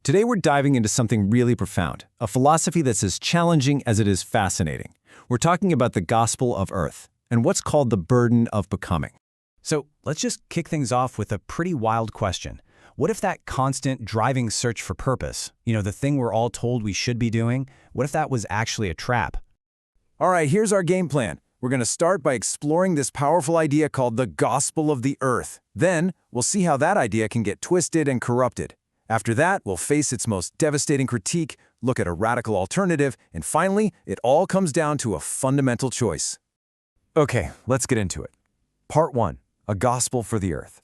Today we're diving into something really profound, a philosophy that's as challenging as it is fascinating. We're talking about the gospel of Earth and what's called the burden of becoming. So let's just kick things off with a pretty wild question. What if that constant driving search for purpose, the thing we're all told we should be doing, what if that was actually a trap? All right, here's our game plan. We're going to start by exploring this powerful idea called the gospel of the Earth. Then, we'll see how that idea can get twisted and corrupted. After that, we'll face its most devastating critique, look at a radical alternative, and finally, it all comes down to a fundamental choice. Okay, let's get into it. Part 1. A gospel for the Earth.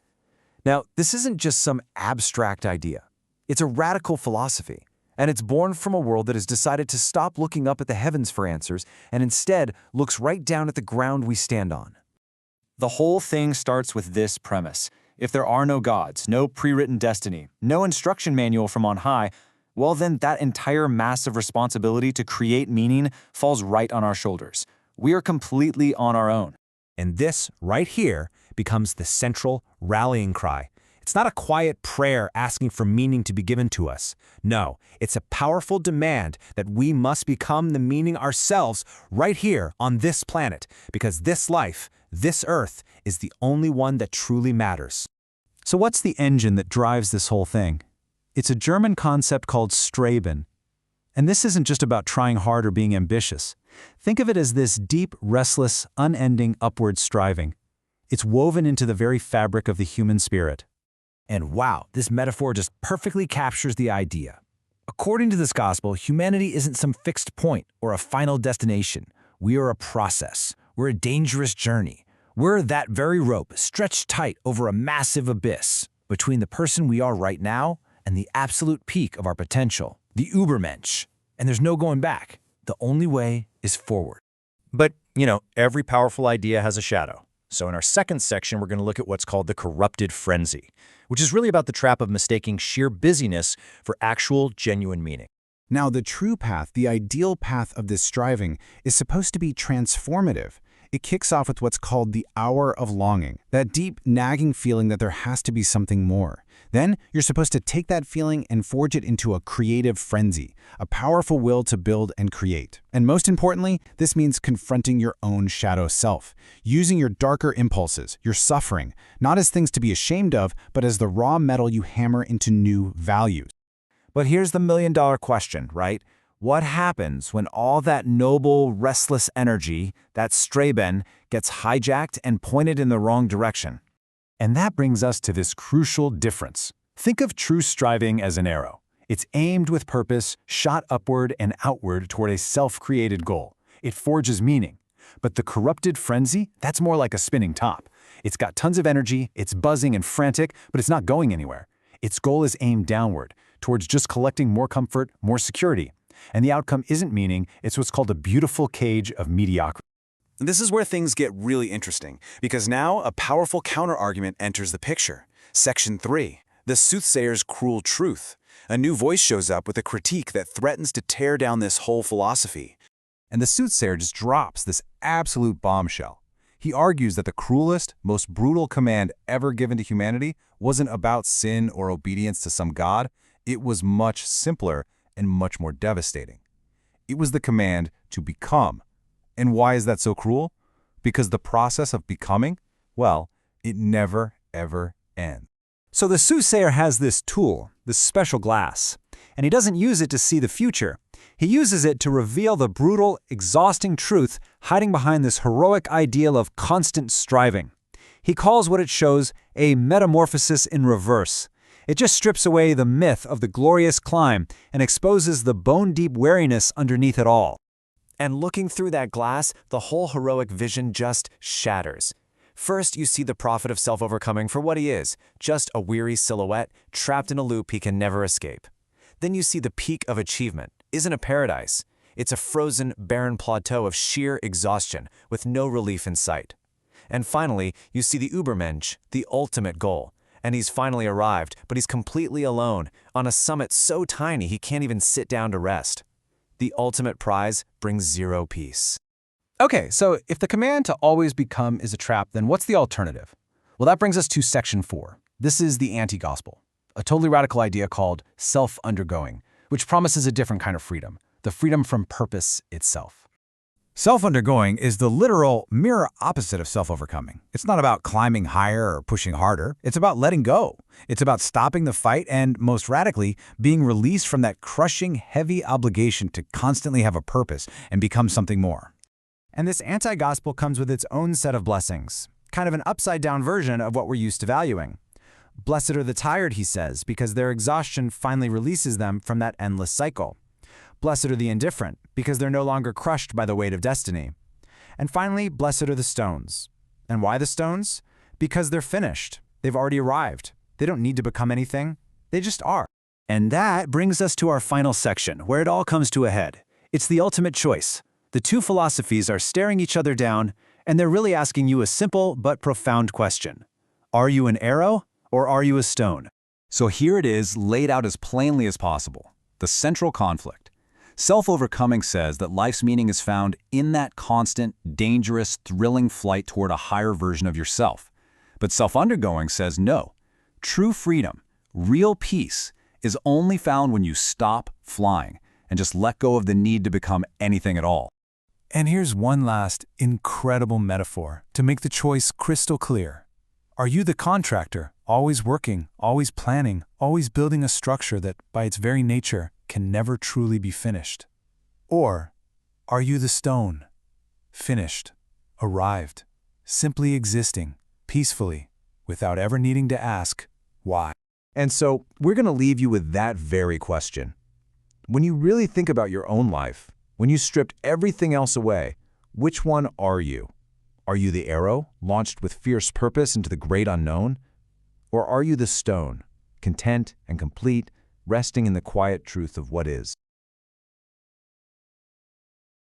Now, this isn't just some abstract idea. It's a radical philosophy, and it's born from a world that has decided to stop looking up at the heavens for answers and instead looks right down at the ground we stand on. The whole thing starts with this premise. If there are no gods, no pre-written destiny, no instruction manual from on high, well then that entire massive responsibility to create meaning falls right on our shoulders. We are completely on our own. And this, right here, becomes the central rallying cry. It's not a quiet prayer asking for meaning to be given to us. No, it's a powerful demand that we must become the meaning ourselves right here on this planet, because this life, this Earth, is the only one that truly matters. So what's the engine that drives this whole thing? It's a German concept called Streben. And this isn't just about trying hard or being ambitious. Think of it as this deep, restless, unending upward striving. It's woven into the very fabric of the human spirit. And wow, this metaphor just perfectly captures the idea. According to this gospel, humanity isn't some fixed point or a final destination. We are a process. We're a dangerous journey. We're that very rope stretched tight over a massive abyss between the person we are right now and the absolute peak of our potential, the Übermensch. And there's no going back. The only way is forward. But, every powerful idea has a shadow. So in our second section, we're going to look at what's called the corrupted frenzy, which is really about the trap of mistaking sheer busyness for actual, genuine meaning. Now, the true path, the ideal path of this striving, is supposed to be transformative. It kicks off with what's called the hour of longing, that deep, nagging feeling that there has to be something more. Then, you're supposed to take that feeling and forge it into a creative frenzy, a powerful will to build and create. And most importantly, this means confronting your own shadow self, using your darker impulses, your suffering, not as things to be ashamed of, but as the raw metal you hammer into new values. But here's the million-dollar question, right? What happens when all that noble, restless energy, that Streben, gets hijacked and pointed in the wrong direction? And that brings us to this crucial difference. Think of true striving as an arrow. It's aimed with purpose, shot upward and outward toward a self-created goal. It forges meaning. But the corrupted frenzy, that's more like a spinning top. It's got tons of energy, it's buzzing and frantic, but it's not going anywhere. Its goal is aimed downward, towards just collecting more comfort, more security. And the outcome isn't meaning, it's what's called a beautiful cage of mediocrity. This is where things get really interesting, because now a powerful counter-argument enters the picture. Section 3, the soothsayer's cruel truth. A new voice shows up with a critique that threatens to tear down this whole philosophy. And the soothsayer just drops this absolute bombshell. He argues that the cruelest, most brutal command ever given to humanity wasn't about sin or obedience to some god. It was much simpler and much more devastating. It was the command to become. And why is that so cruel? Because the process of becoming, well, it never, ever ends. So the soothsayer has this tool, this special glass, and he doesn't use it to see the future. He uses it to reveal the brutal, exhausting truth hiding behind this heroic ideal of constant striving. He calls what it shows a metamorphosis in reverse. It just strips away the myth of the glorious climb and exposes the bone-deep weariness underneath it all. And looking through that glass, the whole heroic vision just shatters. First, you see the prophet of self-overcoming for what he is, just a weary silhouette trapped in a loop he can never escape. Then you see the peak of achievement isn't a paradise. It's a frozen, barren plateau of sheer exhaustion with no relief in sight. And finally, you see the Übermensch, the ultimate goal. And he's finally arrived, but he's completely alone, on a summit so tiny he can't even sit down to rest. The ultimate prize brings zero peace. Okay, so if the command to always become is a trap, then what's the alternative? Well, that brings us to section 4. This is the anti-gospel. a totally radical idea called self-undergoing, which promises a different kind of freedom, the freedom from purpose itself. Self-undergoing is the literal mirror opposite of self-overcoming. It's not about climbing higher or pushing harder. It's about letting go. It's about stopping the fight and, most radically, being released from that crushing, heavy obligation to constantly have a purpose and become something more. And this anti-gospel comes with its own set of blessings, kind of an upside-down version of what we're used to valuing. Blessed are the tired, he says, because their exhaustion finally releases them from that endless cycle. Blessed are the indifferent, because they're no longer crushed by the weight of destiny. And finally, blessed are the stones. And why the stones? Because they're finished. They've already arrived. They don't need to become anything. They just are. And that brings us to our final section, where it all comes to a head. It's the ultimate choice. The two philosophies are staring each other down, and they're really asking you a simple but profound question. Are you an arrow, or are you a stone? So here it is, laid out as plainly as possible. The central conflict. Self-overcoming says that life's meaning is found in that constant, dangerous, thrilling flight toward a higher version of yourself. But self-undergoing says no. True freedom, real peace, is only found when you stop flying and just let go of the need to become anything at all. And here's one last incredible metaphor to make the choice crystal clear. Are you the contractor, always working, always planning, always building a structure that, by its very nature, can never truly be finished? Or are you the stone, finished, arrived, simply existing, peacefully, without ever needing to ask, why? And so we're going to leave you with that very question. When you really think about your own life, when you stripped everything else away, which one are you? Are you the arrow, launched with fierce purpose into the great unknown? Or are you the stone, content and complete, resting in the quiet truth of what is?